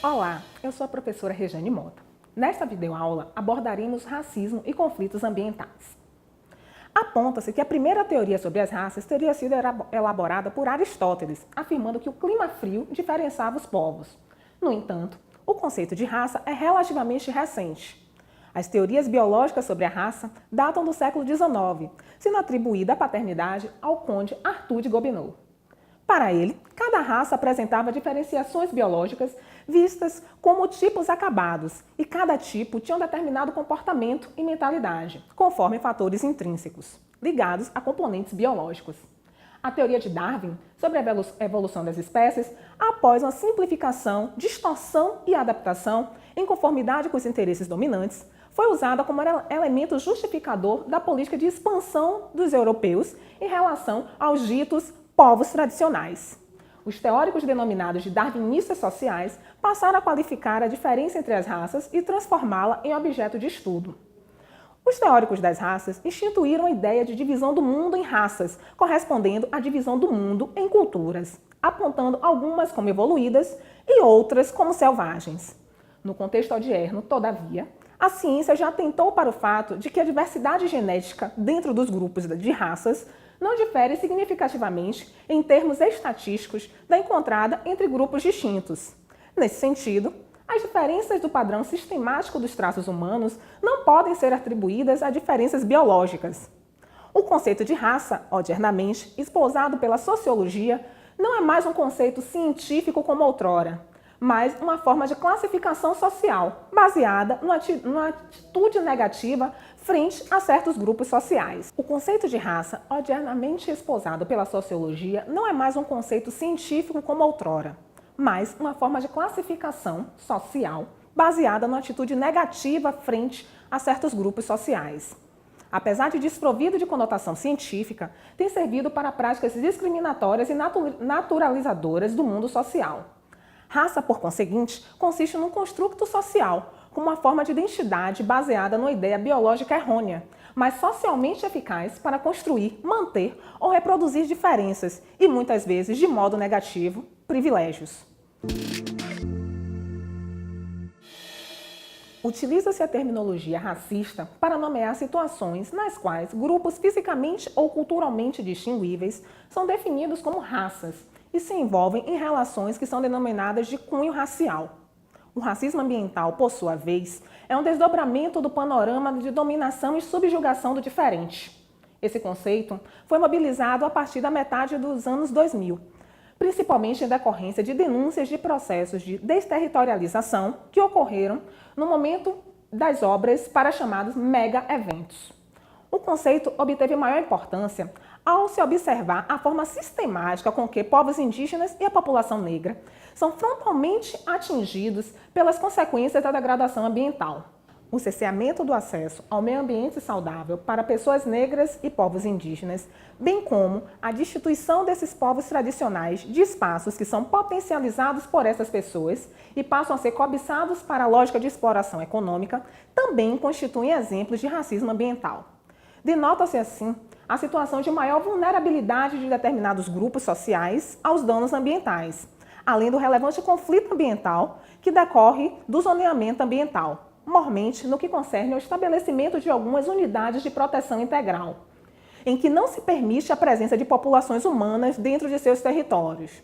Olá, eu sou a professora Rejane Mota. Nesta videoaula abordaremos racismo e conflitos ambientais. Aponta-se que a primeira teoria sobre as raças teria sido elaborada por Aristóteles, afirmando que o clima frio diferenciava os povos. No entanto, o conceito de raça é relativamente recente. As teorias biológicas sobre a raça datam do século XIX, sendo atribuída a paternidade ao conde Arthur de Gobineau. Para ele, cada raça apresentava diferenciações biológicas vistas como tipos acabados, e cada tipo tinha um determinado comportamento e mentalidade, conforme fatores intrínsecos, ligados a componentes biológicos. A teoria de Darwin sobre a evolução das espécies, após uma simplificação, distorção e adaptação em conformidade com os interesses dominantes, foi usada como elemento justificador da política de expansão dos europeus em relação aos ditos povos tradicionais. Os teóricos denominados de darwinistas sociais passaram a qualificar a diferença entre as raças e transformá-la em objeto de estudo. Os teóricos das raças instituíram a ideia de divisão do mundo em raças, correspondendo à divisão do mundo em culturas, apontando algumas como evoluídas e outras como selvagens. No contexto odierno, todavia, a ciência já atentou para o fato de que a diversidade genética dentro dos grupos de raças não difere significativamente em termos estatísticos da encontrada entre grupos distintos. Nesse sentido, as diferenças do padrão sistemático dos traços humanos não podem ser atribuídas a diferenças biológicas. O conceito de raça, odiernamente espousado pela sociologia, não é mais um conceito científico como outrora, mas uma forma de classificação social, baseada numa atitude negativa frente a certos grupos sociais. O conceito de raça, odiernamente espousado pela sociologia, não é mais um conceito científico como outrora, mas uma forma de classificação social, baseada numa atitude negativa frente a certos grupos sociais. Apesar de desprovido de conotação científica, tem servido para práticas discriminatórias e naturalizadoras do mundo social. Raça, por conseguinte, consiste num construto social, como uma forma de identidade baseada numa ideia biológica errônea, mas socialmente eficaz para construir, manter ou reproduzir diferenças e, muitas vezes, de modo negativo, privilégios. Utiliza-se a terminologia racista para nomear situações nas quais grupos fisicamente ou culturalmente distinguíveis são definidos como raças e se envolvem em relações que são denominadas de cunho racial. O racismo ambiental, por sua vez, é um desdobramento do panorama de dominação e subjugação do diferente. Esse conceito foi mobilizado a partir da metade dos anos 2000, principalmente em decorrência de denúncias de processos de desterritorialização que ocorreram no momento das obras para chamados mega-eventos. O conceito obteve maior importância ao se observar a forma sistemática com que povos indígenas e a população negra são frontalmente atingidos pelas consequências da degradação ambiental. O cerceamento do acesso ao meio ambiente saudável para pessoas negras e povos indígenas, bem como a destituição desses povos tradicionais de espaços que são potencializados por essas pessoas e passam a ser cobiçados para a lógica de exploração econômica, também constituem exemplos de racismo ambiental. Denota-se assim a situação de maior vulnerabilidade de determinados grupos sociais aos danos ambientais, além do relevante conflito ambiental que decorre do zoneamento ambiental, mormente no que concerne ao estabelecimento de algumas unidades de proteção integral, em que não se permite a presença de populações humanas dentro de seus territórios.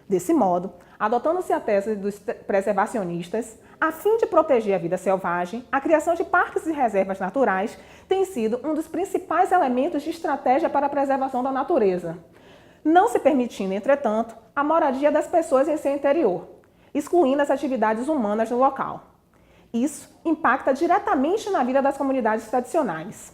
Desse modo, adotando-se a tese dos preservacionistas, a fim de proteger a vida selvagem, a criação de parques e reservas naturais tem sido um dos principais elementos de estratégia para a preservação da natureza, não se permitindo, entretanto, a moradia das pessoas em seu interior, excluindo as atividades humanas no local. Isso impacta diretamente na vida das comunidades tradicionais.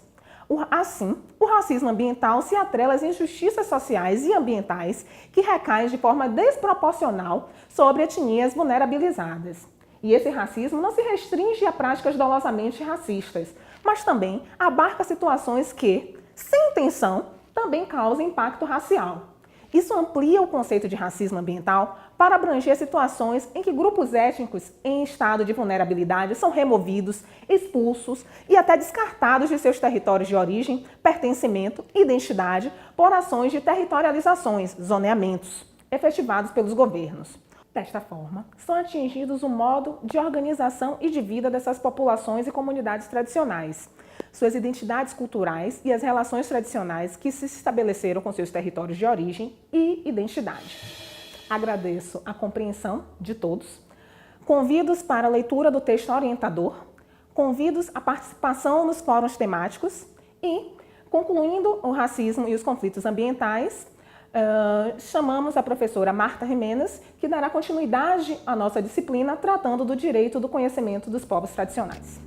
Assim, o racismo ambiental se atrela às injustiças sociais e ambientais que recaem de forma desproporcional sobre etnias vulnerabilizadas. E esse racismo não se restringe a práticas dolosamente racistas, mas também abarca situações que, sem intenção, também causam impacto racial. Isso amplia o conceito de racismo ambiental para abranger situações em que grupos étnicos em estado de vulnerabilidade são removidos, expulsos e até descartados de seus territórios de origem, pertencimento e identidade por ações de territorializações, zoneamentos, efetivados pelos governos. Desta forma, são atingidos o modo de organização e de vida dessas populações e comunidades tradicionais, suas identidades culturais e as relações tradicionais que se estabeleceram com seus territórios de origem e identidade. Agradeço a compreensão de todos. Convido-os para a leitura do texto orientador, convido-os à participação nos fóruns temáticos e, concluindo o racismo e os conflitos ambientais, chamamos a professora Marta Jimenez, que dará continuidade à nossa disciplina tratando do direito do conhecimento dos povos tradicionais.